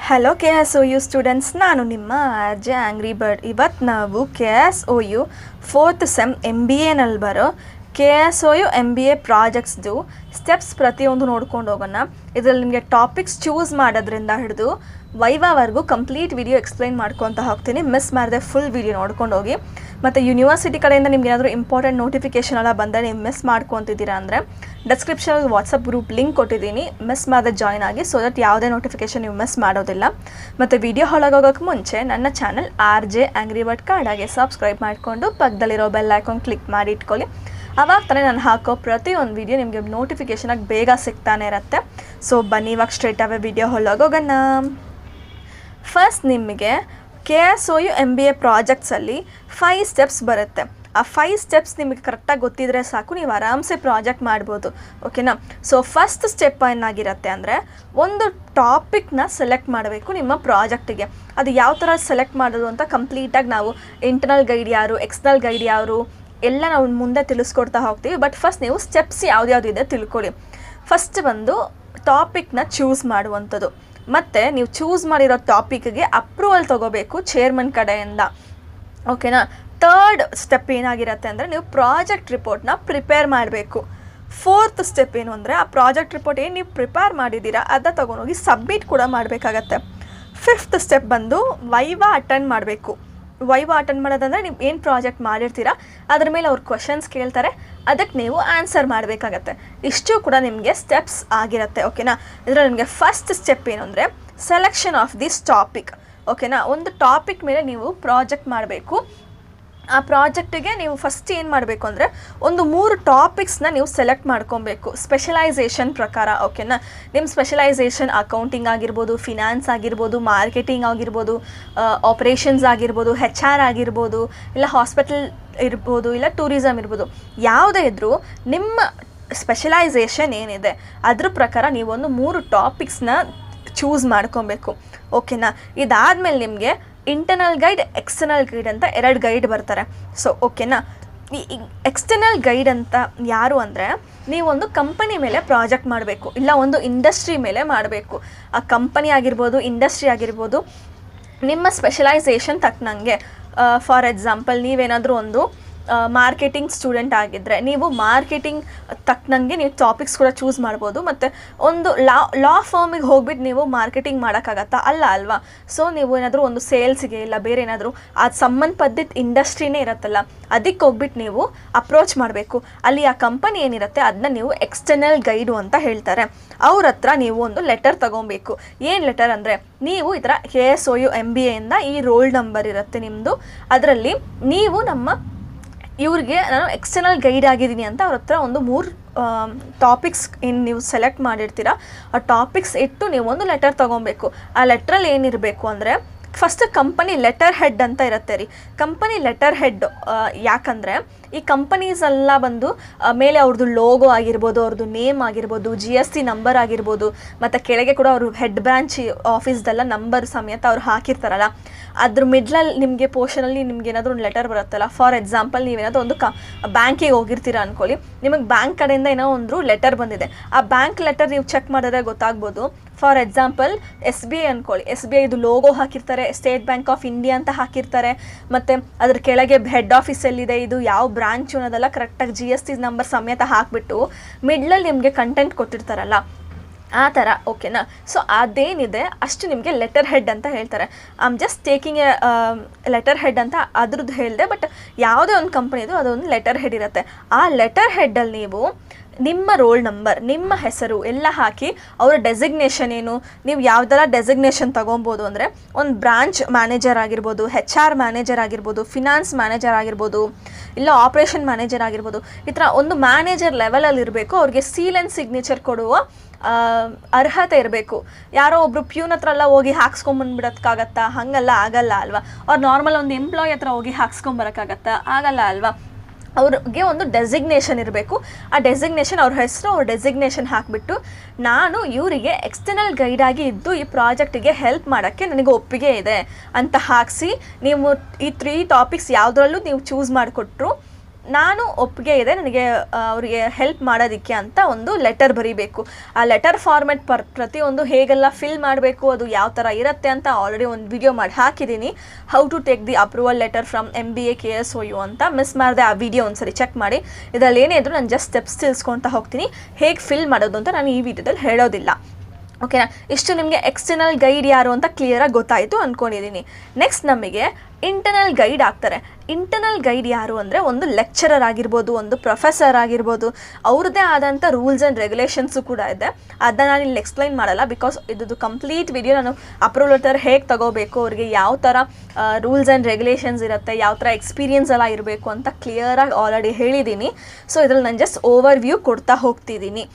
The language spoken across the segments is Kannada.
ಹಲೋ KSOU ಸ್ಟೂಡೆಂಟ್ಸ್, ನಾನು ನಿಮ್ಮ RJ ಆಂಗ್ರಿ ಬರ್ಡ್. ಇವತ್ತು ನಾವು KSOU 4th ಸೆಮ್ MBA ನಲ್ಲಿ ಬರೋ KSOU MBA ಪ್ರಾಜೆಕ್ಟ್ಸ್ದು ಸ್ಟೆಪ್ಸ್ ಪ್ರತಿಯೊಂದು ನೋಡ್ಕೊಂಡು ಹೋಗೋಣ. ಇದರಲ್ಲಿ ನಿಮಗೆ ಟಾಪಿಕ್ಸ್ ಚೂಸ್ ಮಾಡೋದ್ರಿಂದ ಹಿಡಿದು ವೈವಾವರೆಗೂ ಕಂಪ್ಲೀಟ್ ವಿಡಿಯೋ ಎಕ್ಸ್ಪ್ಲೈನ್ ಮಾಡ್ಕೊತ ಹೋಗ್ತೀನಿ. ಮಿಸ್ ಮಾಡದೆ ಫುಲ್ ವಿಡಿಯೋ ನೋಡ್ಕೊಂಡು ಹೋಗಿ. ಮತ್ತು ಯೂನಿವರ್ಸಿಟಿ ಕಡೆಯಿಂದ ನಿಮ್ಗೆ ಏನಾದರೂ ಇಂಪಾರ್ಟೆಂಟ್ ನೋಟಿಫಿಕೇಷನ್ ಎಲ್ಲ ಬಂದರೆ ನೀವು ಮಿಸ್ ಮಾಡ್ಕೊತಿದ್ದೀರಾ ಅಂದರೆ ಡಿಸ್ಕ್ರಿಪ್ಷನಲ್ಲಿ ವಾಟ್ಸಪ್ ಗ್ರೂಪ್ ಲಿಂಕ್ ಕೊಟ್ಟಿದ್ದೀನಿ, ಮಿಸ್ ಮಾಡದೆ ಜಾಯ್ನ್ ಆಗಿ, ಸೊ ದಟ್ ಯಾವುದೇ ನೋಟಿಫಿಕೇಷನ್ ನೀವು ಮಿಸ್ ಮಾಡೋದಿಲ್ಲ. ಮತ್ತು ವಿಡಿಯೋ ಹೊಳಗೋಗೋಕ್ಕೆ ಮುಂಚೆ ನನ್ನ ಚಾನಲ್ RJ ಆಂಗ್ರಿ ಬರ್ಡ್ ಕನ್ನಡಗೆ ಸಬ್ಸ್ಕ್ರೈಬ್ ಮಾಡಿಕೊಂಡು ಪಕ್ಕದಲ್ಲಿರೋ ಬೆಲ್ ಐಕಾನ್ ಕ್ಲಿಕ್ ಮಾಡಿ ಇಟ್ಕೊಳ್ಳಿ. ಆವಾಗ ತಾನೇ ನಾನು ಹಾಕೋ ಪ್ರತಿಯೊಂದು ವಿಡಿಯೋ ನಿಮಗೆ ನೋಟಿಫಿಕೇಷನಾಗಿ ಬೇಗ ಸಿಗ್ತಾನೆ ಇರುತ್ತೆ. ಸೊ ಬನ್ನಿ ಇವಾಗ ಸ್ಟ್ರೇಟ್ ಅವೇ ವಿಡಿಯೋ ಹೊಳಗೋಗೋಣ. ಫಸ್ಟ್ ನಿಮಗೆ KSOU MBA ಪ್ರಾಜೆಕ್ಟ್ಸಲ್ಲಿ 5 ಸ್ಟೆಪ್ಸ್ ಬರುತ್ತೆ. ಆ 5 ಸ್ಟೆಪ್ಸ್ ನಿಮಗೆ ಕರೆಕ್ಟಾಗಿ ಗೊತ್ತಿದ್ರೆ ಸಾಕು, ನೀವು ಆರಾಮ್ಸೆ ಪ್ರಾಜೆಕ್ಟ್ ಮಾಡ್ಬೋದು. ಓಕೆನಾ? ಸೊ ಫಸ್ಟ್ ಸ್ಟೆಪ್ ಏನಾಗಿರುತ್ತೆ ಅಂದರೆ, ಒಂದು ಟಾಪಿಕ್ನ ಸೆಲೆಕ್ಟ್ ಮಾಡಬೇಕು ನಿಮ್ಮ ಪ್ರಾಜೆಕ್ಟಿಗೆ. ಅದು ಯಾವ ಥರ ಸೆಲೆಕ್ಟ್ ಮಾಡೋದು ಅಂತ ಕಂಪ್ಲೀಟಾಗಿ ನಾವು ಇಂಟರ್ನಲ್ ಗೈಡ್ ಯಾರು, ಎಕ್ಸ್ಟರ್ನಲ್ ಗೈಡ್ ಯಾರು ಎಲ್ಲ ನಾವು ಮುಂದೆ ತಿಳಿಸ್ಕೊಡ್ತಾ ಹೋಗ್ತೀವಿ. ಬಟ್ ಫಸ್ಟ್ ನೀವು ಸ್ಟೆಪ್ಸ್ ಯಾವ್ದು ಇದೆ ತಿಳ್ಕೊಳ್ಳಿ. ಫಸ್ಟ್ ಬಂದು ಟಾಪಿಕ್ನ ಚೂಸ್ ಮಾಡುವಂಥದ್ದು. ಮತ್ತು ನೀವು ಚೂಸ್ ಮಾಡಿರೋ ಟಾಪಿಕ್ಗೆ ಅಪ್ರೂವಲ್ ತೊಗೋಬೇಕು ಚೇರ್ಮನ್ ಕಡೆಯಿಂದ. ಓಕೆನಾ? ಥರ್ಡ್ ಸ್ಟೆಪ್ ಏನಾಗಿರುತ್ತೆ ಅಂದರೆ, ನೀವು ಪ್ರಾಜೆಕ್ಟ್ ರಿಪೋರ್ಟ್ನ ಪ್ರಿಪೇರ್ ಮಾಡಬೇಕು. ಫೋರ್ತ್ ಸ್ಟೆಪ್ ಏನು ಅಂದರೆ, ಆ ಪ್ರಾಜೆಕ್ಟ್ ರಿಪೋರ್ಟ್ ಏನು ನೀವು ಪ್ರಿಪೇರ್ ಮಾಡಿದ್ದೀರಾ ಅದನ್ನ ತೊಗೊಂಡೋಗಿ ಸಬ್ಮಿಟ್ ಕೂಡ ಮಾಡಬೇಕಾಗತ್ತೆ. ಫಿಫ್ತ್ ಸ್ಟೆಪ್ ಬಂದು ವೈವಾ ಅಟೆಂಡ್ ಮಾಡಬೇಕು. ವೈವಾ ಅಟೆಂಡ್ ಮಾಡೋದಂದರೆ ನೀವು ಏನು ಪ್ರಾಜೆಕ್ಟ್ ಮಾಡಿರ್ತೀರಾ ಅದ್ರ ಮೇಲೆ ಅವ್ರು ಕ್ವಶನ್ಸ್ ಕೇಳ್ತಾರೆ, ಅದಕ್ಕೆ ನೀವು ಆನ್ಸರ್ ಮಾಡಬೇಕಾಗತ್ತೆ. ಇಷ್ಟು ಕೂಡ ನಿಮಗೆ ಸ್ಟೆಪ್ಸ್ ಆಗಿರುತ್ತೆ. ಓಕೆನಾ? ಇದರಲ್ಲಿ ನಿಮಗೆ ಫಸ್ಟ್ ಸ್ಟೆಪ್ ಏನು ಅಂದರೆ, ಸೆಲೆಕ್ಷನ್ ಆಫ್ ದಿಸ್ ಟಾಪಿಕ್. ಓಕೆನಾ? ಒಂದು ಟಾಪಿಕ್ ಮೇಲೆ ನೀವು ಪ್ರಾಜೆಕ್ಟ್ ಮಾಡಬೇಕು. ಆ ಪ್ರಾಜೆಕ್ಟಿಗೆ ನೀವು ಫಸ್ಟ್ ಏನು ಮಾಡಬೇಕು ಅಂದರೆ, ಒಂದು 3 ಟಾಪಿಕ್ಸ್ನ ನೀವು ಸೆಲೆಕ್ಟ್ ಮಾಡ್ಕೊಬೇಕು ಸ್ಪೆಷಲೈಸೇಷನ್ ಪ್ರಕಾರ. ಓಕೆನಾ? ನಿಮ್ಮ ಸ್ಪೆಷಲೈಸೇಷನ್ ಅಕೌಂಟಿಂಗ್ ಆಗಿರ್ಬೋದು, ಫಿನಾನ್ಸ್ ಆಗಿರ್ಬೋದು, ಮಾರ್ಕೆಟಿಂಗ್ ಆಗಿರ್ಬೋದು, ಆಪ್ರೇಷನ್ಸ್ ಆಗಿರ್ಬೋದು, HR ಆಗಿರ್ಬೋದು, ಇಲ್ಲ ಹಾಸ್ಪಿಟಲ್ ಇರ್ಬೋದು, ಇಲ್ಲ ಟೂರಿಸಮ್ ಇರ್ಬೋದು. ಯಾವುದೇ ಇದ್ದರೂ ನಿಮ್ಮ ಸ್ಪೆಷಲೈಸೇಷನ್ ಏನಿದೆ ಅದ್ರ ಪ್ರಕಾರ ನೀವೊಂದು 3 ಟಾಪಿಕ್ಸ್ನ ಚೂಸ್ ಮಾಡ್ಕೊಬೇಕು. ಓಕೆನಾ? ಇದಾದಮೇಲೆ ನಿಮಗೆ ಇಂಟರ್ನಲ್ ಗೈಡ್, ಎಕ್ಸ್ಟರ್ನಲ್ ಗೈಡ್ ಅಂತ 2 ಗೈಡ್ ಬರ್ತಾರೆ. ಸೊ ಓಕೆನಾ? ಈ ಎಕ್ಸ್ಟರ್ನಲ್ ಗೈಡ್ ಅಂತ ಯಾರು ಅಂದರೆ, ನೀವೊಂದು ಕಂಪನಿ ಮೇಲೆ ಪ್ರಾಜೆಕ್ಟ್ ಮಾಡಬೇಕು, ಇಲ್ಲ ಒಂದು ಇಂಡಸ್ಟ್ರಿ ಮೇಲೆ ಮಾಡಬೇಕು. ಆ ಕಂಪನಿ ಆಗಿರ್ಬೋದು, ಇಂಡಸ್ಟ್ರಿ ಆಗಿರ್ಬೋದು, ನಿಮ್ಮ ಸ್ಪೆಷಲೈಸೇಷನ್ ತಕ್ಕನಂಗೆ. ಫಾರ್ ಎಕ್ಸಾಂಪಲ್, ನೀವೇನಾದರೂ ಒಂದು ಮಾರ್ಕೆಟಿಂಗ್ ಸ್ಟೂಡೆಂಟ್ ಆಗಿದ್ದರೆ ನೀವು ಮಾರ್ಕೆಟಿಂಗ್ ತಕ್ಕನಂಗೆ ನೀವು ಟಾಪಿಕ್ಸ್ ಕೂಡ ಚೂಸ್ ಮಾಡ್ಬೋದು. ಮತ್ತು ಒಂದು ಲಾ ಫರ್ಮಿಗೆ ಹೋಗ್ಬಿಟ್ಟು ನೀವು ಮಾರ್ಕೆಟಿಂಗ್ ಮಾಡೋಕ್ಕಾಗತ್ತಾ? ಅಲ್ವಾ? ಸೊ ನೀವು ಏನಾದರೂ ಒಂದು ಸೇಲ್ಸಿಗೆ ಇಲ್ಲ ಬೇರೆ ಏನಾದರೂ ಅದು ಸಂಬಂಧಪಟ್ಟಿದ್ದ ಇಂಡಸ್ಟ್ರಿನೇ ಇರುತ್ತಲ್ಲ, ಅದಕ್ಕೆ ಹೋಗ್ಬಿಟ್ಟು ನೀವು ಅಪ್ರೋಚ್ ಮಾಡಬೇಕು. ಅಲ್ಲಿ ಆ ಕಂಪನಿ ಏನಿರುತ್ತೆ ಅದನ್ನ ನೀವು ಎಕ್ಸ್ಟರ್ನಲ್ ಗೈಡು ಅಂತ ಹೇಳ್ತಾರೆ. ಅವ್ರ ಹತ್ರ ನೀವು ಒಂದು ಲೆಟರ್ ತೊಗೊಬೇಕು. ಏನು ಲೆಟರ್ ಅಂದರೆ, ನೀವು ಈ ಥರ KSOU MBA ಇಂದ ಈ ರೋಲ್ ನಂಬರ್ ಇರುತ್ತೆ ನಿಮ್ಮದು, ಅದರಲ್ಲಿ ನೀವು ನಮ್ಮ ಇವ್ರಿಗೆ ನಾನು ಎಕ್ಸ್ಟರ್ನಲ್ ಗೈಡ್ ಆಗಿದ್ದೀನಿ ಅಂತ ಅವ್ರ ಹತ್ರ ಒಂದು 3 ಟಾಪಿಕ್ಸ್ ಏನು ನೀವು ಸೆಲೆಕ್ಟ್ ಮಾಡಿರ್ತೀರ ಆ ಟಾಪಿಕ್ಸ್ ಇಟ್ಟು ನೀವು ಒಂದು ಲೆಟರ್ ತೊಗೊಬೇಕು. ಆ ಲೆಟ್ರಲ್ಲಿ ಏನಿರಬೇಕು ಅಂದರೆ, ಫಸ್ಟ್ ಕಂಪನಿ ಲೆಟರ್ ಹೆಡ್ ಅಂತ ಇರುತ್ತೆ ರೀ. ಕಂಪನಿ ಲೆಟರ್ ಹೆಡ್ ಯಾಕಂದರೆ, ಈ ಕಂಪನೀಸ್ ಎಲ್ಲ ಬಂದು ಮೇಲೆ ಅವ್ರದ್ದು ಲೋಗೋ ಆಗಿರ್ಬೋದು, ಅವ್ರದ್ದು ನೇಮ್ ಆಗಿರ್ಬೋದು, GST ನಂಬರ್ ಆಗಿರ್ಬೋದು, ಮತ್ತು ಕೆಳಗೆ ಕೂಡ ಅವರು ಹೆಡ್ ಬ್ರಾಂಚ್ ಆಫೀಸ್ದೆಲ್ಲ ನಂಬರ್ ಸಮೇತ ಅವ್ರು ಹಾಕಿರ್ತಾರಲ್ಲ, ಅದ್ರ ಮಿಡ್ಲಲ್ಲಿ ನಿಮಗೆ ಪೋರ್ಷನಲ್ಲಿ ನಿಮ್ಗೆ ಏನಾದರೂ ಒಂದು ಲೆಟರ್ ಬರುತ್ತಲ್ಲ. ಫಾರ್ ಎಕ್ಸಾಂಪಲ್, ನೀವೇನಾದರೂ ಒಂದು ಬ್ಯಾಂಕಿಗೆ ಹೋಗಿರ್ತೀರ ಅಂದ್ಕೊಳ್ಳಿ, ನಿಮಗೆ ಬ್ಯಾಂಕ್ ಕಡೆಯಿಂದ ಏನೋ ಒಂದು ಲೆಟರ್ ಬಂದಿದೆ. ಆ ಬ್ಯಾಂಕ್ ಲೆಟರ್ ನೀವು ಚೆಕ್ ಮಾಡಿದ್ರೆ ಗೊತ್ತಾಗ್ಬೋದು. ಫಾರ್ ಎಕ್ಸಾಂಪಲ್, SBI ಅಂದ್ಕೊಳ್ಳಿ, SBI ಇದು ಲೋಗೋ ಹಾಕಿರ್ತಾರೆ, ಸ್ಟೇಟ್ ಬ್ಯಾಂಕ್ ಆಫ್ ಇಂಡಿಯಾ ಅಂತ ಹಾಕಿರ್ತಾರೆ, ಮತ್ತು ಅದ್ರ ಕೆಳಗೆ ಹೆಡ್ ಆಫೀಸ್ ಎಲ್ಲಿದೆ, ಇದು ಯಾವ ಬ್ರಾಂಚ್ ಅನ್ನೋದೆಲ್ಲ ಕರೆಕ್ಟಾಗಿ GST ನಂಬರ್ ಸಮೇತ ಹಾಕಿಬಿಟ್ಟು ಮಿಡ್ಲಲ್ಲಿ ನಿಮಗೆ ಕಂಟೆಂಟ್ ಕೊಟ್ಟಿರ್ತಾರಲ್ಲ, ಆ ಥರ. ಓಕೆನಾ? ಸೊ ಅದೇನಿದೆ ಅಷ್ಟು ನಿಮಗೆ ಲೆಟರ್ ಹೆಡ್ ಅಂತ ಹೇಳ್ತಾರೆ. Just taking A letter head ಅಂತ ಅದ್ರದ್ದು ಹೇಳಿದೆ. ಬಟ್ ಯಾವುದೇ ಒಂದು ಕಂಪನಿದು ಅದೊಂದು ಲೆಟರ್ ಹೆಡ್ ಇರುತ್ತೆ. ಆ ಲೆಟರ್ ಹೆಡ್ಡಲ್ಲಿ ನೀವು ನಿಮ್ಮ ರೋಲ್ ನಂಬರ್, ನಿಮ್ಮ ಹೆಸರು ಎಲ್ಲ ಹಾಕಿ, ಅವರ ಡೆಸಿಗ್ನೇಷನ್ ಏನು, ನೀವು ಯಾವುದೆಲ್ಲ ಡೆಸಿಗ್ನೇಷನ್ ತೊಗೊಬೋದು ಅಂದರೆ, ಒಂದು ಬ್ರಾಂಚ್ ಮ್ಯಾನೇಜರ್ ಆಗಿರ್ಬೋದು, HR ಮ್ಯಾನೇಜರ್ ಆಗಿರ್ಬೋದು, ಫಿನಾನ್ಸ್ ಮ್ಯಾನೇಜರ್ ಆಗಿರ್ಬೋದು, ಇಲ್ಲ ಆಪ್ರೇಷನ್ ಮ್ಯಾನೇಜರ್ ಆಗಿರ್ಬೋದು. ಈ ಥರ ಒಂದು ಮ್ಯಾನೇಜರ್ ಲೆವೆಲಲ್ಲಿ ಇರಬೇಕು. ಅವ್ರಿಗೆ ಸೀಲ್ ಆ್ಯಂಡ್ ಸಿಗ್ನೇಚರ್ ಕೊಡುವ ಅರ್ಹತೆ ಇರಬೇಕು. ಯಾರೋ ಒಬ್ಬರು ಪ್ಯೂನ್ ಹತ್ರ ಎಲ್ಲ ಹೋಗಿ ಹಾಕ್ಸ್ಕೊಂಬಂದ್ಬಿಡೋಕ್ಕಾಗತ್ತಾ? ಹಾಗೆಲ್ಲ ಆಗಲ್ಲ ಅಲ್ವಾ? ಅವ್ರು ನಾರ್ಮಲ್ ಒಂದು ಎಂಪ್ಲಾಯ್ ಹತ್ರ ಹೋಗಿ ಹಾಕ್ಸ್ಕೊಂಬರೋಕ್ಕಾಗತ್ತಾ? ಆಗಲ್ಲ ಅಲ್ವಾ? ಅವ್ರಿಗೆ ಒಂದು ಡೆಸಿಗ್ನೇಷನ್ ಇರಬೇಕು. ಆ ಡೆಸಿಗ್ನೇಷನ್, ಅವ್ರ ಹೆಸರು, ಅವ್ರ ಡೆಸಿಗ್ನೇಷನ್ ಹಾಕಿಬಿಟ್ಟು, ನಾನು ಇವರಿಗೆ ಎಕ್ಸ್ಟರ್ನಲ್ ಗೈಡಾಗಿ ಇದ್ದು ಈ ಪ್ರಾಜೆಕ್ಟಿಗೆ ಹೆಲ್ಪ್ ಮಾಡೋಕ್ಕೆ ನನಗೆ ಒಪ್ಪಿಗೆ ಇದೆ ಅಂತ ಹಾಕಿಸಿ, ನೀವು ಈ 3 ಟಾಪಿಕ್ಸ್ ಯಾವುದರಲ್ಲೂ ನೀವು ಚೂಸ್ ಮಾಡಿಕೊಟ್ರು ನಾನು ಒಪ್ಪಿಗೆ ಇದೆ ನನಗೆ ಅವರಿಗೆ ಹೆಲ್ಪ್ ಮಾಡೋದಕ್ಕೆ ಅಂತ ಒಂದು ಲೆಟರ್ ಬರೀಬೇಕು. ಆ ಲೆಟರ್ ಫಾರ್ಮೆಟ್ ಪ್ರತಿಯೊಂದು ಹೇಗೆಲ್ಲ ಫಿಲ್ ಮಾಡಬೇಕು, ಅದು ಯಾವ ಥರ ಇರುತ್ತೆ ಅಂತ ಆಲ್ರೆಡಿ ಒಂದು ವಿಡಿಯೋ ಮಾಡಿ ಹಾಕಿದ್ದೀನಿ. How to take the approval letter from MBA KSOU ಅಂತ. ಮಿಸ್ ಮಾಡಿದೆ ಆ ವಿಡಿಯೋ ಒಂದ್ಸರಿ ಚೆಕ್ ಮಾಡಿ. ಇದರಲ್ಲಿ ಏನೇ ಇದ್ರೂ ನಾನು ಜಸ್ಟ್ ಸ್ಟೆಪ್ಸ್ ತಿಳಿಸ್ಕೊಳ್ತಾ ಹೋಗ್ತೀನಿ. ಹೇಗೆ ಫಿಲ್ ಮಾಡೋದು ಅಂತ ನಾನು ಈ ವಿಡಿಯೋದಲ್ಲಿ ಹೇಳೋದಿಲ್ಲ. ಓಕೆನಾ? ಇಷ್ಟು ನಿಮಗೆ ಎಕ್ಸ್ಟರ್ನಲ್ ಗೈಡ್ ಯಾರು ಅಂತ ಕ್ಲಿಯರಾಗಿ ಗೊತ್ತಾಯಿತು ಅಂದ್ಕೊಂಡಿದ್ದೀನಿ. ನೆಕ್ಸ್ಟ್ ನಮಗೆ ಇಂಟರ್ನಲ್ ಗೈಡ್ ಆಗ್ತಾರೆ. ಇಂಟರ್ನಲ್ ಗೈಡ್ ಯಾರು ಅಂದರೆ ಒಂದು ಲೆಕ್ಚರರ್ ಆಗಿರ್ಬೋದು, ಒಂದು ಪ್ರೊಫೆಸರ್ ಆಗಿರ್ಬೋದು, ಅವ್ರದ್ದೇ ಆದಂಥ ರೂಲ್ಸ್ ಆ್ಯಂಡ್ ರೆಗ್ಯುಲೇಷನ್ಸು ಕೂಡ ಇದೆ. ಅದನ್ನ ನಾನು ಇಲ್ಲಿ ಎಕ್ಸ್ಪ್ಲೈನ್ ಮಾಡಲ್ಲ, ಬಿಕಾಸ್ ಇದು ಕಂಪ್ಲೀಟ್ ವಿಡಿಯೋ ನಾನು ಅಪ್ರೂವಲ್ ಲೆಟರ್ ಹೇಗೆ ತಗೋಬೇಕು, ಅವ್ರಿಗೆ ಯಾವ ಥರ ರೂಲ್ಸ್ ಆ್ಯಂಡ್ ರೆಗ್ಯುಲೇಷನ್ಸ್ ಇರುತ್ತೆ, ಯಾವ ಥರ ಎಕ್ಸ್ಪೀರಿಯನ್ಸ್ ಎಲ್ಲ ಇರಬೇಕು ಅಂತ ಕ್ಲಿಯರಾಗಿ ಆಲ್ರೆಡಿ ಹೇಳಿದ್ದೀನಿ. ಸೊ ಇದ್ರಲ್ಲಿ ನಾನು ಜಸ್ಟ್ ಓವರ್ ವ್ಯೂ ಕೊಡ್ತಾ ಹೋಗ್ತಿದ್ದೀನಿ.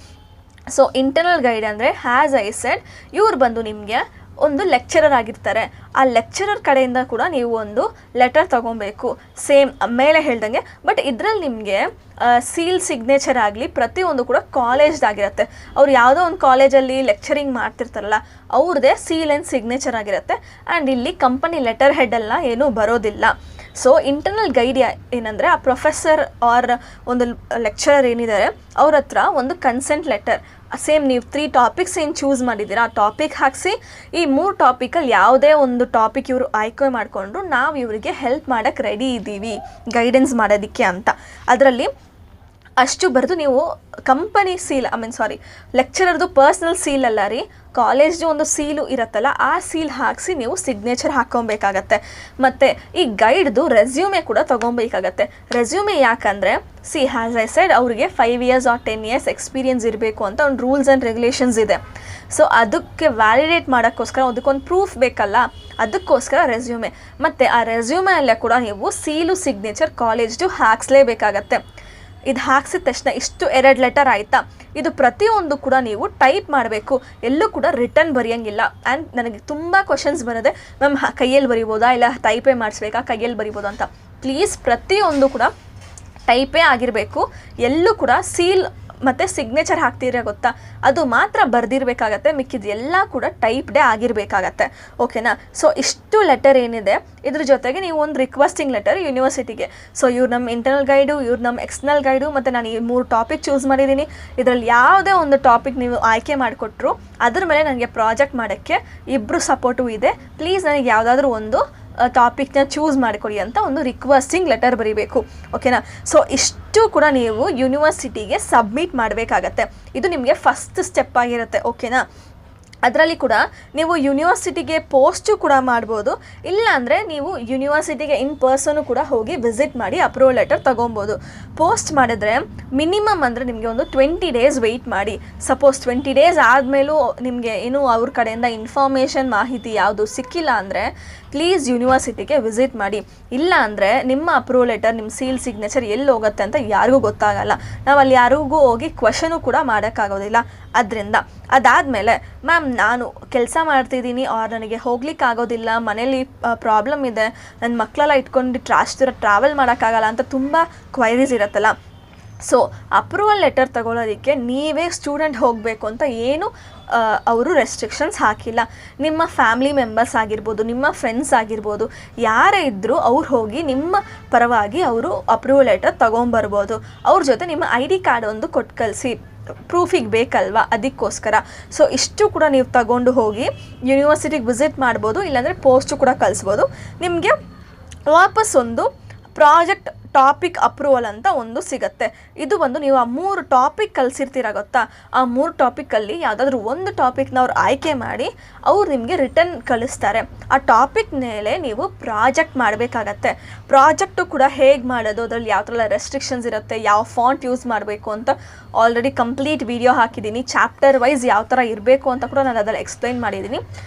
ಸೊ ಇಂಟರ್ನಲ್ ಗೈಡ್ ಅಂದರೆ ಹ್ಯಾಸ್ ಐ ಸೆಡ್, ಇವ್ರು ಬಂದು ನಿಮಗೆ ಒಂದು ಲೆಕ್ಚರರ್ ಆಗಿರ್ತಾರೆ. ಆ ಲೆಕ್ಚರರ್ ಕಡೆಯಿಂದ ಕೂಡ ನೀವು ಒಂದು ಲೆಟರ್ ತೊಗೊಬೇಕು, ಸೇಮ್ ಮೇಲೆ ಹೇಳ್ದಂಗೆ. ಬಟ್ ಇದರಲ್ಲಿ ನಿಮಗೆ ಸೀಲ್ ಸಿಗ್ನೇಚರ್ ಆಗಲಿ ಪ್ರತಿಯೊಂದು ಕೂಡ ಕಾಲೇಜ್ದಾಗಿರುತ್ತೆ. ಅವ್ರು ಯಾವುದೋ ಒಂದು ಕಾಲೇಜಲ್ಲಿ ಲೆಕ್ಚರಿಂಗ್ ಮಾಡ್ತಿರ್ತಾರಲ್ಲ, ಅವ್ರದ್ದೇ ಸೀಲ್ ಆ್ಯಂಡ್ ಸಿಗ್ನೇಚರ್ ಆಗಿರುತ್ತೆ. ಆ್ಯಂಡ್ ಇಲ್ಲಿ ಕಂಪನಿ ಲೆಟರ್ ಹೆಡ್ಡೆಲ್ಲ ಏನೂ ಬರೋದಿಲ್ಲ. ಸೊ ಇಂಟರ್ನಲ್ ಗೈಡ್ ಏನಂದರೆ ಆ ಪ್ರೊಫೆಸರ್ ಆರ್ ಒಂದು ಲೆಕ್ಚರರ್ ಏನಿದ್ದಾರೆ ಅವ್ರ ಹತ್ರ ಒಂದು ಕನ್ಸೆಂಟ್ ಲೆಟರ್, ಸೇಮ್ ನೀವು 3 ಟಾಪಿಕ್ಸ್ ಏನು ಚೂಸ್ ಮಾಡಿದ್ದೀರಾ ಆ ಟಾಪಿಕ್ ಹಾಕಿಸಿ, ಈ 3 ಟಾಪಿಕಲ್ಲಿ ಯಾವುದೇ ಒಂದು ಟಾಪಿಕ್ ಇವರು ಆಯ್ಕೆ ಮಾಡಿಕೊಂಡ್ರು ನಾವು ಇವರಿಗೆ ಹೆಲ್ಪ್ ಮಾಡೋಕ್ಕೆ ರೆಡಿ ಇದ್ದೀವಿ ಗೈಡೆನ್ಸ್ ಮಾಡೋದಕ್ಕೆ ಅಂತ. ಅದರಲ್ಲಿ ಅಷ್ಟು ಬರೆದು ನೀವು ಕಂಪನಿ ಸೀಲ್ ಲೆಕ್ಚರರ್ದು ಪರ್ಸ್ನಲ್ ಸೀಲ್ ಅಲ್ಲ ರೀ, ಕಾಲೇಜ್ದು ಒಂದು ಸೀಲು ಇರುತ್ತಲ್ಲ ಆ ಸೀಲ್ ಹಾಕಿಸಿ ನೀವು ಸಿಗ್ನೇಚರ್ ಹಾಕ್ಕೊಬೇಕಾಗತ್ತೆ. ಮತ್ತು ಈ ಗೈಡ್ದು ರೆಸ್ಯೂಮೆ ಕೂಡ ತೊಗೊಬೇಕಾಗತ್ತೆ. ರೆಸ್ಯೂಮೆ ಯಾಕಂದರೆ ಹ್ಯಾಸ್ ಐ ಸೈಡ್ ಅವ್ರಿಗೆ 5 years or 10 years ಎಕ್ಸ್ಪೀರಿಯನ್ಸ್ ಇರಬೇಕು ಅಂತ ಒಂದು ರೂಲ್ಸ್ ಆ್ಯಂಡ್ ರೆಗ್ಯುಲೇಷನ್ಸ್ ಇದೆ. ಸೊ ಅದಕ್ಕೆ ವ್ಯಾಲಿಡೇಟ್ ಮಾಡೋಕ್ಕೋಸ್ಕರ ಅದಕ್ಕೊಂದು ಪ್ರೂಫ್ ಬೇಕಲ್ಲ, ಅದಕ್ಕೋಸ್ಕರ ರೆಸ್ಯೂಮೆ. ಮತ್ತು ಆ ರೆಸ್ಯೂಮೆ ಅಲ್ಲೇ ಕೂಡ ನೀವು ಸೀಲು ಸಿಗ್ನೇಚರ್ ಕಾಲೇಜ್ದು ಹಾಕ್ಸ್ಲೇಬೇಕಾಗತ್ತೆ. ಇದು ಹಾಕ್ಸಿದ ತಕ್ಷಣ ಇಷ್ಟು 2 ಲೆಟರ್ ಆಯಿತಾ, ಇದು ಪ್ರತಿಯೊಂದು ಕೂಡ ನೀವು ಟೈಪ್ ಮಾಡಬೇಕು, ಎಲ್ಲೂ ಕೂಡ ರಿಟರ್ನ್ ಬರೆಯೋಂಗಿಲ್ಲ. ಆ್ಯಂಡ್ ನನಗೆ ತುಂಬ ಕ್ವಶನ್ಸ್ ಬರೋದೆ, ಮ್ಯಾಮ್ ಕೈಯಲ್ಲಿ ಬರಿಬೋದಾ ಇಲ್ಲ ಟೈಪೇ ಮಾಡಿಸ್ಬೇಕಾ, ಕೈಯಲ್ಲಿ ಬರಿಬೋದಾ ಅಂತ. ಪ್ಲೀಸ್ ಪ್ರತಿಯೊಂದು ಕೂಡ ಟೈಪೇ ಆಗಿರಬೇಕು. ಎಲ್ಲೂ ಕೂಡ ಸೀಲ್ ಮತ್ತು ಸಿಗ್ನೇಚರ್ ಹಾಕ್ತಿದ್ರೆ ಗೊತ್ತಾ, ಅದು ಮಾತ್ರ ಬರೆದಿರಬೇಕಾಗತ್ತೆ, ಮಿಕ್ಕಿದ ಎಲ್ಲ ಕೂಡ ಟೈಪ್ಡೇ ಆಗಿರಬೇಕಾಗತ್ತೆ. ಓಕೆನಾ? ಸೊ ಇಷ್ಟು ಲೆಟರ್ ಏನಿದೆ ಇದ್ರ ಜೊತೆಗೆ ನೀವು ಒಂದು ರಿಕ್ವೆಸ್ಟಿಂಗ್ ಲೆಟರ್ ಯೂನಿವರ್ಸಿಟಿಗೆ. ಸೊ ಇವ್ರು ನಮ್ಮ ಇಂಟರ್ನಲ್ ಗೈಡು, ಇವ್ರು ನಮ್ಮ ಎಕ್ಸ್ಟರ್ನಲ್ ಗೈಡು, ಮತ್ತು ನಾನು ಈ 3 ಟಾಪಿಕ್ ಚೂಸ್ ಮಾಡಿದ್ದೀನಿ. ಇದರಲ್ಲಿ ಯಾವುದೇ ಒಂದು ಟಾಪಿಕ್ ನೀವು ಆಯ್ಕೆ ಮಾಡಿಕೊಟ್ರು ಅದ್ರ ಮೇಲೆ ನನಗೆ ಪ್ರಾಜೆಕ್ಟ್ ಮಾಡೋಕ್ಕೆ 2 ಸಪೋರ್ಟು ಇದೆ. ಪ್ಲೀಸ್ ನನಗೆ ಯಾವುದಾದ್ರೂ ಒಂದು ಟಾಪಿಕ್ನ ಚೂಸ್ ಮಾಡಿಕೊಡಿ ಅಂತ ಒಂದು ರಿಕ್ವೆಸ್ಟಿಂಗ್ ಲೆಟರ್ ಬರೀಬೇಕು. ಓಕೆನಾ? ಸೊ ಇಷ್ಟು ಕೂಡ ನೀವು ಯೂನಿವರ್ಸಿಟಿಗೆ ಸಬ್ಮಿಟ್ ಮಾಡಬೇಕಾಗತ್ತೆ. ಇದು ನಿಮಗೆ ಫಸ್ಟ್ ಸ್ಟೆಪ್ ಆಗಿರುತ್ತೆ. ಓಕೆನಾ? ಅದರಲ್ಲಿ ಕೂಡ ನೀವು ಯೂನಿವರ್ಸಿಟಿಗೆ ಪೋಸ್ಟು ಕೂಡ ಮಾಡ್ಬೋದು, ಇಲ್ಲಾಂದರೆ ನೀವು ಯೂನಿವರ್ಸಿಟಿಗೆ ಇನ್ ಪರ್ಸನು ಕೂಡ ಹೋಗಿ ವಿಸಿಟ್ ಮಾಡಿ ಅಪ್ರೂವಲ್ ಲೆಟರ್ ತೊಗೊಬೋದು. ಪೋಸ್ಟ್ ಮಾಡಿದ್ರೆ ಮಿನಿಮಮ್ ಅಂದರೆ ನಿಮಗೆ ಒಂದು 20 days ವೆಯ್ಟ್ ಮಾಡಿ. ಸಪೋಸ್ 20 days ಆದಮೇಲೂ ನಿಮಗೆ ಏನೂ ಅವ್ರ ಕಡೆಯಿಂದ ಇನ್ಫಾರ್ಮೇಷನ್ ಮಾಹಿತಿ ಯಾವುದು ಸಿಕ್ಕಿಲ್ಲ ಅಂದರೆ ಪ್ಲೀಸ್ ಯೂನಿವರ್ಸಿಟಿಗೆ ವಿಸಿಟ್ ಮಾಡಿ. ಇಲ್ಲ ಅಂದರೆ ನಿಮ್ಮ ಅಪ್ರೂವಲ್ ಲೆಟರ್, ನಿಮ್ಮ ಸೀಲ್ ಸಿಗ್ನೇಚರ್ ಎಲ್ಲಿ ಹೋಗುತ್ತೆ ಅಂತ ಯಾರಿಗೂ ಗೊತ್ತಾಗಲ್ಲ. ನಾವು ಅಲ್ಲಿ ಯಾರಿಗೂ ಹೋಗಿ ಕ್ವೆಶನು ಕೂಡ ಮಾಡೋಕ್ಕಾಗೋದಿಲ್ಲ. ಅದರಿಂದ ಅದಾದಮೇಲೆ ಮ್ಯಾಮ್ ನಾನು ಕೆಲಸ ಮಾಡ್ತಿದ್ದೀನಿ ಆರ್ ನನಗೆ ಹೋಗ್ಲಿಕ್ಕೆ ಆಗೋದಿಲ್ಲ, ಮನೇಲಿ ಪ್ರಾಬ್ಲಮ್ ಇದೆ, ನನ್ನ ಮಕ್ಕಳೆಲ್ಲ ಇಟ್ಕೊಂಡು ಟ್ರಾವೆಲ್ ಮಾಡೋಕ್ಕಾಗಲ್ಲ ಅಂತ ತುಂಬ ಕ್ವೈರೀಸ್ ಇರುತ್ತಲ್ಲ. ಸೊ ಅಪ್ರೂವಲ್ ಲೆಟರ್ ತಗೊಳ್ಳೋದಕ್ಕೆ ನೀವೇ ಸ್ಟೂಡೆಂಟ್ ಹೋಗಬೇಕು ಅಂತ ಏನು ಅವರು ರೆಸ್ಟ್ರಿಕ್ಷನ್ಸ್ ಹಾಕಿಲ್ಲ. ನಿಮ್ಮ ಫ್ಯಾಮಿಲಿ ಮೆಂಬರ್ಸ್ ಆಗಿರ್ಬೋದು, ನಿಮ್ಮ ಫ್ರೆಂಡ್ಸ್ ಆಗಿರ್ಬೋದು, ಯಾರೇ ಇದ್ದರೂ ಅವ್ರು ಹೋಗಿ ನಿಮ್ಮ ಪರವಾಗಿ ಅವರು ಅಪ್ರೂವಲ್ ಲೆಟರ್ ತೊಗೊಂಬರ್ಬೋದು. ಅವ್ರ ಜೊತೆ ನಿಮ್ಮ ID ಕಾರ್ಡ್ ಒಂದು ಕೊಟ್ಟು ಕಳಿಸಿ, ಪ್ರೂಫಿಗೆ ಬೇಕಲ್ವಾ, ಅದಕ್ಕೋಸ್ಕರ. ಸೊ ಇಷ್ಟು ಕೂಡ ನೀವು ತಗೊಂಡು ಹೋಗಿ ಯೂನಿವರ್ಸಿಟಿಗೆ ವಿಸಿಟ್ ಮಾಡ್ಬೋದು, ಇಲ್ಲಾಂದರೆ ಪೋಸ್ಟು ಕೂಡ ಕಳಿಸ್ಬೋದು. ನಿಮಗೆ ವಾಪಸ್ ಒಂದು ಪ್ರಾಜೆಕ್ಟ್ ಟಾಪಿಕ್ ಅಪ್ರೂವಲ್ ಅಂತ ಒಂದು ಸಿಗುತ್ತೆ. ಇದು ಬಂದು ನೀವು ಆ 3 ಟಾಪಿಕ್ ಕಲಿಸಿರ್ತೀರ ಗೊತ್ತಾ, ಆ 3 ಟಾಪಿಕಲ್ಲಿ ಯಾವುದಾದ್ರೂ ಒಂದು ಟಾಪಿಕ್ನ ಅವ್ರು ಆಯ್ಕೆ ಮಾಡಿ ಅವ್ರು ನಿಮಗೆ ರಿಟರ್ನ್ ಕಳಿಸ್ತಾರೆ. ಆ ಟಾಪಿಕ್ ಮೇಲೆ ನೀವು ಪ್ರಾಜೆಕ್ಟ್ ಮಾಡಬೇಕಾಗತ್ತೆ. ಪ್ರಾಜೆಕ್ಟು ಕೂಡ ಹೇಗೆ ಮಾಡೋದು, ಅದರಲ್ಲಿ ಯಾವ ಥರ ರೆಸ್ಟ್ರಿಕ್ಷನ್ಸ್ ಇರುತ್ತೆ, ಯಾವ ಫಾಂಟ್ ಯೂಸ್ ಮಾಡಬೇಕು ಅಂತ ಆಲ್ರೆಡಿ ಕಂಪ್ಲೀಟ್ ವಿಡಿಯೋ ಹಾಕಿದ್ದೀನಿ. ಚಾಪ್ಟರ್ ವೈಸ್ ಯಾವ ಥರ ಇರಬೇಕು ಅಂತ ಕೂಡ ನಾನು ಅದರಲ್ಲಿ ಎಕ್ಸ್ಪ್ಲೈನ್ ಮಾಡಿದ್ದೀನಿ.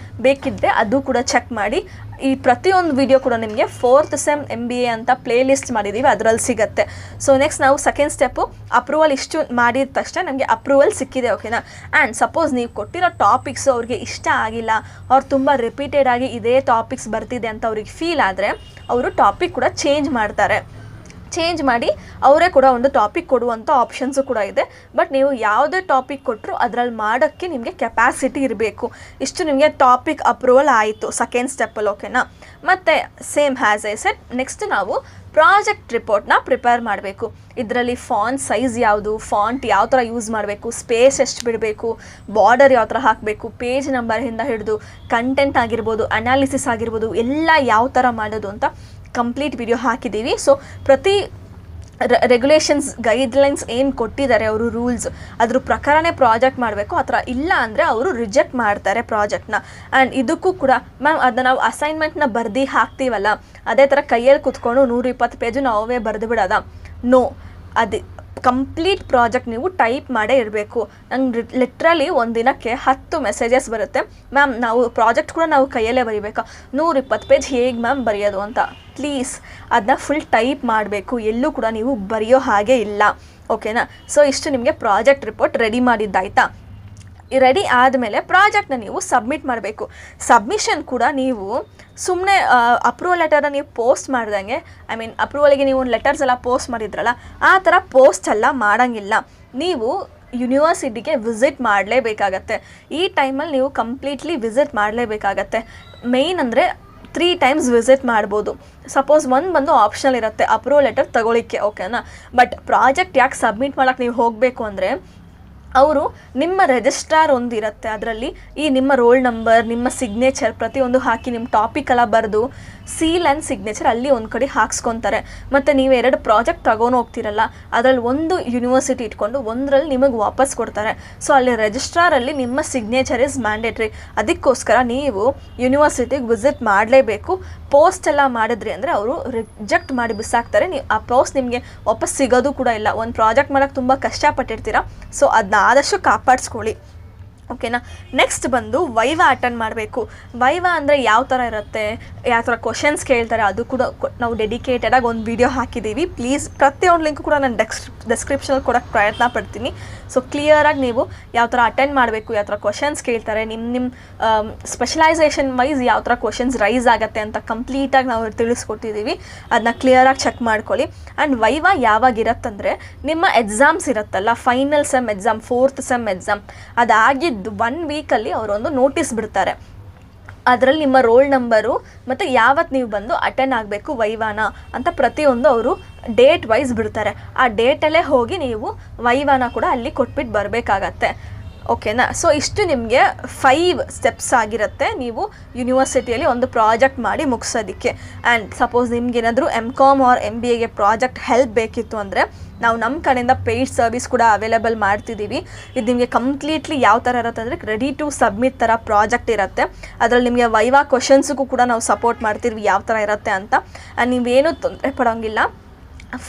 ಬೇಕಿದ್ದರೆ ಅದು ಕೂಡ ಚೆಕ್ ಮಾಡಿ. ಈ ಪ್ರತಿಯೊಂದು ವಿಡಿಯೋ ಕೂಡ ನಿಮಗೆ 4th ಸೆಮ್ MBA ಅಂತ ಪ್ಲೇ ಲಿಸ್ಟ್ ಮಾಡಿದ್ದೀವಿ, ಅದರಲ್ಲಿ ಸಿಗುತ್ತೆ. ಸೊ ನೆಕ್ಸ್ಟ್ ನಾವು ಸೆಕೆಂಡ್ ಸ್ಟೆಪ್ಪು ಅಪ್ರೂವಲ್ ಇಷ್ಟು ಮಾಡಿದ ತಕ್ಷಣ ನಮಗೆ ಅಪ್ರೂವಲ್ ಸಿಕ್ಕಿದೆ. ಓಕೆನಾ? ಆ್ಯಂಡ್ ಸಪೋಸ್ ನೀವು ಕೊಟ್ಟಿರೋ ಟಾಪಿಕ್ಸು ಅವ್ರಿಗೆ ಇಷ್ಟ ಆಗಿಲ್ಲ, ಅವ್ರು ತುಂಬ ರಿಪೀಟೆಡ್ ಆಗಿ ಇದೇ ಟಾಪಿಕ್ಸ್ ಬರ್ತಿದೆ ಅಂತ ಅವ್ರಿಗೆ ಫೀಲ್ ಆದರೆ ಅವರು ಟಾಪಿಕ್ ಕೂಡ ಚೇಂಜ್ ಮಾಡ್ತಾರೆ. ಚೇಂಜ್ ಮಾಡಿ ಅವರೇ ಕೂಡ ಒಂದು ಟಾಪಿಕ್ ಕೊಡುವಂಥ ಆಪ್ಷನ್ಸು ಕೂಡ ಇದೆ. ಬಟ್ ನೀವು ಯಾವುದೇ ಟಾಪಿಕ್ ಕೊಟ್ಟರು ಅದರಲ್ಲಿ ಮಾಡೋಕ್ಕೆ ನಿಮಗೆ ಕೆಪಾಸಿಟಿ ಇರಬೇಕು. ಇಷ್ಟು ನಿಮಗೆ ಟಾಪಿಕ್ ಅಪ್ರೂವಲ್ ಆಯಿತು ಸೆಕೆಂಡ್ ಸ್ಟೆಪ್ಪಲ್ಲಿ. ಓಕೆನಾ? ಮತ್ತು same has I said next ನಾವು ಪ್ರಾಜೆಕ್ಟ್ ರಿಪೋರ್ಟ್ನ ಪ್ರಿಪೇರ್ ಮಾಡಬೇಕು. ಇದರಲ್ಲಿ ಫಾಂಟ್ ಸೈಜ್ ಯಾವುದು, ಫಾಂಟ್ ಯಾವ ಥರ ಯೂಸ್ ಮಾಡಬೇಕು, ಸ್ಪೇಸ್ ಎಷ್ಟು ಬಿಡಬೇಕು, ಬಾರ್ಡರ್ ಯಾವ ಥರ ಹಾಕಬೇಕು, ಪೇಜ್ ನಂಬರಿಂದ ಹಿಡಿದು ಕಂಟೆಂಟ್ ಆಗಿರ್ಬೋದು, ಅನಾಲಿಸಿಸ್ ಆಗಿರ್ಬೋದು, ಎಲ್ಲ ಯಾವ ಥರ ಮಾಡೋದು ಅಂತ ಕಂಪ್ಲೀಟ್ ವಿಡಿಯೋ ಹಾಕಿದ್ದೀವಿ. ಸೊ ಪ್ರತಿ ರೆಗ್ಯುಲೇಷನ್ಸ್ ಗೈಡ್ಲೈನ್ಸ್ ಏನು ಕೊಟ್ಟಿದ್ದಾರೆ ಅವರು ರೂಲ್ಸ್, ಅದ್ರ ಪ್ರಕಾರನೇ ಪ್ರಾಜೆಕ್ಟ್ ಮಾಡಬೇಕು. ಆ ಥರ ಇಲ್ಲ ಅಂದರೆ ಅವರು ರಿಜೆಕ್ಟ್ ಮಾಡ್ತಾರೆ ಪ್ರಾಜೆಕ್ಟ್ನ. ಆ್ಯಂಡ್ ಇದಕ್ಕೂ ಕೂಡ ಮ್ಯಾಮ್ ಅದನ್ನ ನಾವು ಅಸೈನ್ಮೆಂಟ್ನ ಬರ್ದು ಹಾಕ್ತೀವಲ್ಲ, ಅದೇ ಥರ ಕೈಯಲ್ಲಿ ಕೂತ್ಕೊಂಡು 120 ಪೇಜು ನಾವೇ ಬರೆದು ಬಿಡೋದ? ನೋ, ಅದು ಕಂಪ್ಲೀಟ್ ಪ್ರಾಜೆಕ್ಟ್ ನೀವು ಟೈಪ್ ಮಾಡೇ ಇರಬೇಕು. ನಂಗೆ ಲಿಟ್ರಲಿ ಒಂದು ದಿನಕ್ಕೆ 10 ಮೆಸೇಜಸ್ ಬರುತ್ತೆ, ಮ್ಯಾಮ್ ನಾವು ಪ್ರಾಜೆಕ್ಟ್ ಕೂಡ ನಾವು ಕೈಯಲ್ಲೇ ಬರೀಬೇಕಾ, 120 ಪೇಜ್ ಹೇಗೆ ಮ್ಯಾಮ್ ಬರೆಯೋದು ಅಂತ. ಪ್ಲೀಸ್ ಅದನ್ನ ಫುಲ್ ಟೈಪ್ ಮಾಡಬೇಕು, ಎಲ್ಲೂ ಕೂಡ ನೀವು ಬರೆಯೋ ಹಾಗೆ ಇಲ್ಲ. ಓಕೆನಾ? ಸೊ ಇಷ್ಟು ನಿಮಗೆ ಪ್ರಾಜೆಕ್ಟ್ ರಿಪೋರ್ಟ್ ರೆಡಿ ಮಾಡಿದ್ದಾಯ್ತಾ? ರೆಡಿ ಆದಮೇಲೆ ಪ್ರಾಜೆಕ್ಟ್ನ ನೀವು ಸಬ್ಮಿಟ್ ಮಾಡಬೇಕು. ಸಬ್ಮಿಷನ್ ಕೂಡ ನೀವು ಸುಮ್ಮನೆ ಅಪ್ರೂವಲ್ ಲೆಟರ್ನ ನೀವು ಪೋಸ್ಟ್ ಮಾಡ್ದಂಗೆ, ಐ ಮೀನ್ ಅಪ್ರೂವಲ್ಗೆ ನೀವು ಒಂದು ಲೆಟರ್ಸ್ ಎಲ್ಲ ಪೋಸ್ಟ್ ಮಾಡಿದ್ರಲ್ಲ, ಆ ಥರ ಪೋಸ್ಟ್ ಎಲ್ಲ ಮಾಡೋಂಗಿಲ್ಲ. ನೀವು ಯೂನಿವರ್ಸಿಟಿಗೆ ವಿಸಿಟ್ ಮಾಡಲೇಬೇಕಾಗತ್ತೆ. ಈ ಟೈಮಲ್ಲಿ ನೀವು ಕಂಪ್ಲೀಟ್ಲಿ ವಿಸಿಟ್ ಮಾಡಲೇಬೇಕಾಗತ್ತೆ. ಮೇಯ್ನ್ ಅಂದರೆ 3 ಟೈಮ್ಸ್ ವಿಸಿಟ್ ಮಾಡ್ಬೋದು. ಸಪೋಸ್ ಒಂದು ಬಂದು ಆಪ್ಷನಲ್ ಇರುತ್ತೆ ಅಪ್ರೂವಲ್ ಲೆಟರ್ ತಗೊಳ್ಳಿಕ್ಕೆ, ಓಕೆನಾ? ಬಟ್ ಪ್ರಾಜೆಕ್ಟ್ ಯಾಕೆ ಸಬ್ಮಿಟ್ ಮಾಡೋಕ್ಕೆ ನೀವು ಹೋಗಬೇಕು ಅಂದರೆ, ಅವರು ನಿಮ್ಮ ರಿಜಿಸ್ಟ್ರಾರ್ ಒಂದಿರುತ್ತೆ, ಅದರಲ್ಲಿ ಈ ನಿಮ್ಮ ರೋಲ್ ನಂಬರ್, ನಿಮ್ಮ ಸಿಗ್ನೇಚರ್ ಪ್ರತಿಯೊಂದು ಹಾಕಿ ನಿಮ್ಮ ಟಾಪಿಕ್ ಎಲ್ಲ ಬರೆದು ಸೀಲ್ ಆ್ಯಂಡ್ ಸಿಗ್ನೇಚರ್ ಅಲ್ಲಿ ಒಂದು ಕಡೆ ಹಾಕ್ಸ್ಕೊತಾರೆ. ಮತ್ತು ನೀವು 2 ಪ್ರಾಜೆಕ್ಟ್ ತಗೊಂಡು ಹೋಗ್ತಿರಲ್ಲ, ಅದರಲ್ಲಿ ಒಂದು ಯೂನಿವರ್ಸಿಟಿ ಇಟ್ಕೊಂಡು ಒಂದರಲ್ಲಿ ನಿಮಗೆ ವಾಪಸ್ ಕೊಡ್ತಾರೆ. ಸೊ ಅಲ್ಲಿ ರಿಜಿಸ್ಟ್ರಾರಲ್ಲಿ ನಿಮ್ಮ ಸಿಗ್ನೇಚರ್ ಇಸ್ ಮ್ಯಾಂಡೇಟ್ರಿ. ಅದಕ್ಕೋಸ್ಕರ ನೀವು ಯೂನಿವರ್ಸಿಟಿಗೆ ವಿಸಿಟ್ ಮಾಡಲೇಬೇಕು. ಪೋಸ್ಟ್ ಎಲ್ಲ ಮಾಡಿದ್ರಿ ಅಂದರೆ ಅವರು ರಿಜೆಕ್ಟ್ ಮಾಡಿ ಬಿಸಾಕ್ತಾರೆ. ನೀವು ಆ ಪೋಸ್ಟ್ ನಿಮಗೆ ವಾಪಸ್ ಸಿಗೋದು ಕೂಡ ಇಲ್ಲ. ಒಂದು ಪ್ರಾಜೆಕ್ಟ್ ಮಾಡೋಕ್ಕೆ ತುಂಬ ಕಷ್ಟಪಟ್ಟಿರ್ತೀರ, ಸೊ ಅದನ್ನ ಆದಷ್ಟು ಕಾಪಾಡಿಸ್ಕೊಳ್ಳಿ. ಓಕೆನಾ? ನೆಕ್ಸ್ಟ್ ಬಂದು ವೈವಾ ಅಟೆಂಡ್ ಮಾಡಬೇಕು. ವೈವಾ ಅಂದರೆ ಯಾವ ಥರ ಇರುತ್ತೆ, ಯಾವ ಥರ ಕ್ವಶನ್ಸ್ ಕೇಳ್ತಾರೆ, ಅದು ಕೂಡ ನಾವು ಡೆಡಿಕೇಟೆಡಾಗಿ ಒಂದು ವಿಡಿಯೋ ಹಾಕಿದ್ದೀವಿ. ಪ್ಲೀಸ್ ಪ್ರತಿಯೊಂದು ಲಿಂಕು ಕೂಡ ನಾನು ಡಿಸ್ಕ್ರಿಪ್ಷನಲ್ಲಿ ಕೊಡೋಕ್ಕೆ ಪ್ರಯತ್ನ ಪಡ್ತೀನಿ. ಸೊ ಕ್ಲಿಯರಾಗಿ ನೀವು ಯಾವ ಥರ ಅಟೆಂಡ್ ಮಾಡಬೇಕು, ಯಾವ ಥರ ಕ್ವಶನ್ಸ್ ಕೇಳ್ತಾರೆ, ನಿಮ್ಮ ಸ್ಪೆಷಲೈಸೇಷನ್ ವೈಸ್ ಯಾವ ಥರ ಕ್ವಶನ್ಸ್ ರೈಸ್ ಆಗುತ್ತೆ ಅಂತ ಕಂಪ್ಲೀಟಾಗಿ ನಾವು ತಿಳಿಸ್ಕೊಟ್ಟಿದ್ದೀವಿ. ಅದನ್ನ ಕ್ಲಿಯರಾಗಿ ಚೆಕ್ ಮಾಡ್ಕೊಳ್ಳಿ. ಆ್ಯಂಡ್ ವೈವಾ ಯಾವಾಗ ಇರುತ್ತಂದರೆ, ನಿಮ್ಮ ಎಕ್ಸಾಮ್ಸ್ ಇರುತ್ತಲ್ಲ, final sem exam, 4th sem exam ಅದಾಗಿದ್ದು 1 ವೀಕಲ್ಲಿ ಅವರೊಂದು ನೋಟಿಸ್ ಬಿಡ್ತಾರೆ. ಅದರಲ್ಲಿ ನಿಮ್ಮ ರೋಲ್ ನಂಬರು ಮತ್ತು ಯಾವತ್ತು ನೀವು ಬಂದು ಅಟೆಂಡ್ ಆಗಬೇಕು ವೈವಾನ ಅಂತ ಪ್ರತಿಯೊಂದು ಅವರು ಡೇಟ್ ವೈಸ್ ಬಿಡ್ತಾರೆ. ಆ ಡೇಟಲ್ಲೇ ಹೋಗಿ ನೀವು ವೈವಾನ ಕೂಡ ಅಲ್ಲಿ ಕೊಟ್ಬಿಟ್ಟು ಬರಬೇಕಾಗತ್ತೆ. ಓಕೆನಾ? ಸೊ ಇಷ್ಟು ನಿಮಗೆ 5 ಸ್ಟೆಪ್ಸ್ ಆಗಿರುತ್ತೆ ನೀವು ಯೂನಿವರ್ಸಿಟಿಯಲ್ಲಿ ಒಂದು ಪ್ರಾಜೆಕ್ಟ್ ಮಾಡಿ ಮುಗಿಸೋದಕ್ಕೆ. ಆ್ಯಂಡ್ ಸಪೋಸ್ ನಿಮ್ಗೇನಾದರೂ MCOM ಆರ್ MBAಗೆ ಪ್ರಾಜೆಕ್ಟ್ ಹೆಲ್ಪ್ ಬೇಕಿತ್ತು ಅಂದರೆ ನಾವು ನಮ್ಮ ಕಡೆಯಿಂದ ಪೇಯ್ಡ್ ಸರ್ವಿಸ್ ಕೂಡ ಅವೈಲೇಬಲ್ ಮಾಡ್ತಿದ್ದೀವಿ. ಇದು ನಿಮಗೆ ಕಂಪ್ಲೀಟ್ಲಿ ಯಾವ ಥರ ಇರುತ್ತೆ ಅಂದರೆ, ರೆಡಿ ಟು ಸಬ್ಮಿಟ್ ಥರ ಪ್ರಾಜೆಕ್ಟ್ ಇರುತ್ತೆ. ಅದರಲ್ಲಿ ನಿಮಗೆ ವೈವಾ ಕ್ವಶನ್ಸ್ಗೂ ಕೂಡ ನಾವು ಸಪೋರ್ಟ್ ಮಾಡ್ತಿದ್ವಿ ಯಾವ ಥರ ಇರುತ್ತೆ ಅಂತ. ಆ್ಯಂಡ್ ನೀವೇನು ತೊಂದರೆ ಪಡೋಂಗಿಲ್ಲ.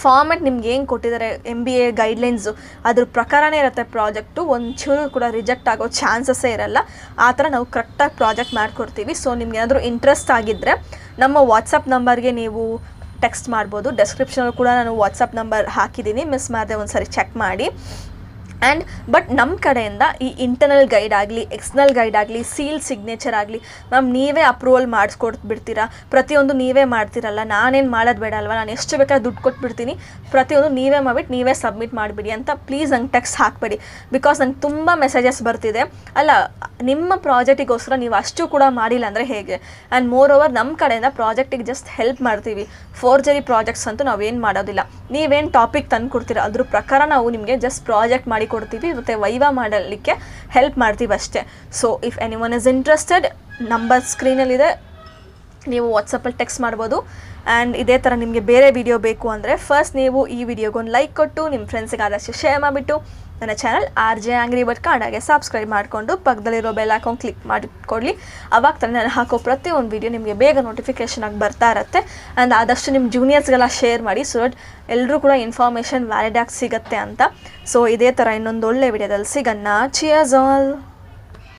ಫಾರ್ಮೆಟ್ ನಿಮ್ಗೆ ಏನು ಕೊಟ್ಟಿದ್ದಾರೆ MBA ಗೈಡ್ಲೈನ್ಸು ಅದ್ರ ಪ್ರಕಾರನೇ ಇರುತ್ತೆ ಪ್ರಾಜೆಕ್ಟು. ಒಂಚೂರು ಕೂಡ ರಿಜೆಕ್ಟ್ ಆಗೋ ಚಾನ್ಸಸ್ಸೇ ಇರಲ್ಲ. ಆ ಥರ ನಾವು ಕರೆಕ್ಟಾಗಿ ಪ್ರಾಜೆಕ್ಟ್ ಮಾಡಿಕೊಡ್ತೀವಿ. ಸೊ ನಿಮ್ಗೆ ಏನಾದರೂ ಇಂಟ್ರೆಸ್ಟ್ ಆಗಿದ್ದರೆ ನಮ್ಮ ವಾಟ್ಸಪ್ ನಂಬರ್ಗೆ ನೀವು ಟೆಕ್ಸ್ಟ್ ಮಾಡ್ಬೋದು. ಡಿಸ್ಕ್ರಿಪ್ಷನಲ್ಲಿ ಕೂಡ ನಾನು ವಾಟ್ಸಪ್ ನಂಬರ್ ಹಾಕಿದ್ದೀನಿ, ಮಿಸ್ ಮಾಡದೆ ಒಂದು ಸರಿ ಚೆಕ್ ಮಾಡಿ. ಆ್ಯಂಡ್ ಬಟ್ ನಮ್ಮ ಕಡೆಯಿಂದ ಈ ಇಂಟರ್ನಲ್ ಗೈಡ್ ಆಗಲಿ, ಎಕ್ಸ್ಟರ್ನಲ್ ಗೈಡ್ ಆಗಲಿ, ಸೀಲ್ ಸಿಗ್ನೇಚರ್ ಆಗಲಿ ಮ್ಯಾಮ್ ನೀವೇ ಅಪ್ರೂವಲ್ ಮಾಡಿಸ್ಕೊಟ್ಬಿಡ್ತೀರಾ, ಪ್ರತಿಯೊಂದು ನೀವೇ ಮಾಡ್ತೀರಲ್ಲ, ನಾನೇನು ಮಾಡೋದು ಬೇಡ ಅಲ್ವಾ, ನಾನು ಎಷ್ಟು ಬೇಕಾದ್ರೆ ದುಡ್ಡು ಕೊಟ್ಬಿಡ್ತೀನಿ, ಪ್ರತಿಯೊಂದು ನೀವೇ ಮಾಡಿಬಿಟ್ಟು ನೀವೇ ಸಬ್ಮಿಟ್ ಮಾಡಿಬಿಡಿ ಅಂತ ಪ್ಲೀಸ್ ನಂಗೆ ಟೆಕ್ಸ್ಟ್ ಹಾಕಬೇಡಿ. ಬಿಕಾಸ್ ನಂಗೆ ತುಂಬ ಮೆಸೇಜಸ್ ಬರ್ತಿದೆ, ಅಲ್ಲ ನಿಮ್ಮ ಪ್ರಾಜೆಕ್ಟಿಗೋಸ್ಕರ ನೀವು ಅಷ್ಟು ಕೂಡ ಮಾಡಿಲ್ಲ ಅಂದರೆ ಹೇಗೆ. ಆ್ಯಂಡ್ ಮೋರ್ ಓವರ್ ನಮ್ಮ ಕಡೆಯಿಂದ ಪ್ರಾಜೆಕ್ಟಿಗೆ ಜಸ್ಟ್ ಹೆಲ್ಪ್ ಮಾಡ್ತೀವಿ. ಫೋರ್ಜರಿ ಪ್ರಾಜೆಕ್ಟ್ಸ್ ಅಂತೂ ನಾವೇನು ಮಾಡೋದಿಲ್ಲ. ನೀವೇನು ಟಾಪಿಕ್ ತಂದು ಕೊಡ್ತೀರ ಅದ್ರ ಪ್ರಕಾರ ನಾವು ನಿಮಗೆ ಜಸ್ಟ್ ಪ್ರಾಜೆಕ್ಟ್ ಮಾಡಿ ಕೊಡ್ತೀವಿ ಮತ್ತು ವೈವಾ ಮಾಡಲಿಕ್ಕೆ ಹೆಲ್ಪ್ ಮಾಡ್ತೀವಿ ಅಷ್ಟೇ. So if anyone is interested, number ಸ್ಕ್ರೀನಲ್ಲಿದೆ, ನೀವು ವಾಟ್ಸಪ್ಪಲ್ಲಿ ಟೆಕ್ಸ್ಟ್ ಮಾಡ್ಬೋದು. ಆ್ಯಂಡ್ ಇದೇ ಥರ ನಿಮಗೆ ಬೇರೆ ವಿಡಿಯೋ ಬೇಕು ಅಂದರೆ ಫಸ್ಟ್ ನೀವು ಈ ವಿಡಿಯೋಗೊಂದು ಲೈಕ್ ಕೊಟ್ಟು ನಿಮ್ಮ ಫ್ರೆಂಡ್ಸಿಗೆ ಆದಷ್ಟು ಶೇರ್ ಮಾಡಿಬಿಟ್ಟು ನನ್ನ ಚಾನಲ್ RJ Angry Bird ಕನ್ನಡಗೆ ಸಬ್ಸ್ಕ್ರೈಬ್ ಮಾಡಿಕೊಂಡು ಪಕ್ಕದಲ್ಲಿರೋ ಬೆಲ್ ಐಕಾನ್ ಕ್ಲಿಕ್ ಮಾಡಿಕೊಡ್ಲಿ. ಅವಾಗ ತಾನೇ ನಾನು ಹಾಕೋ ಪ್ರತಿಯೊಂದು ವಿಡಿಯೋ ನಿಮಗೆ ಬೇಗ ನೋಟಿಫಿಕೇಷನ್ ಆಗಿ ಬರ್ತಾ ಇರುತ್ತೆ. ಆ್ಯಂಡ್ ಆದಷ್ಟು ನಿಮ್ಮ ಜೂನಿಯರ್ಸ್ಗೆಲ್ಲ ಶೇರ್ ಮಾಡಿ, ಸೊ ದಟ್ ಎಲ್ಲರೂ ಕೂಡ ಇನ್ಫಾರ್ಮೇಷನ್ ವ್ಯಾಲಿಡ್ ಆಗಿ ಸಿಗುತ್ತೆ ಅಂತ. ಸೊ ಇದೇ ಥರ ಇನ್ನೊಂದು ಒಳ್ಳೆ ವಿಡಿಯೋದಲ್ಲಿ ಸಿಗೋಣ. Cheers all.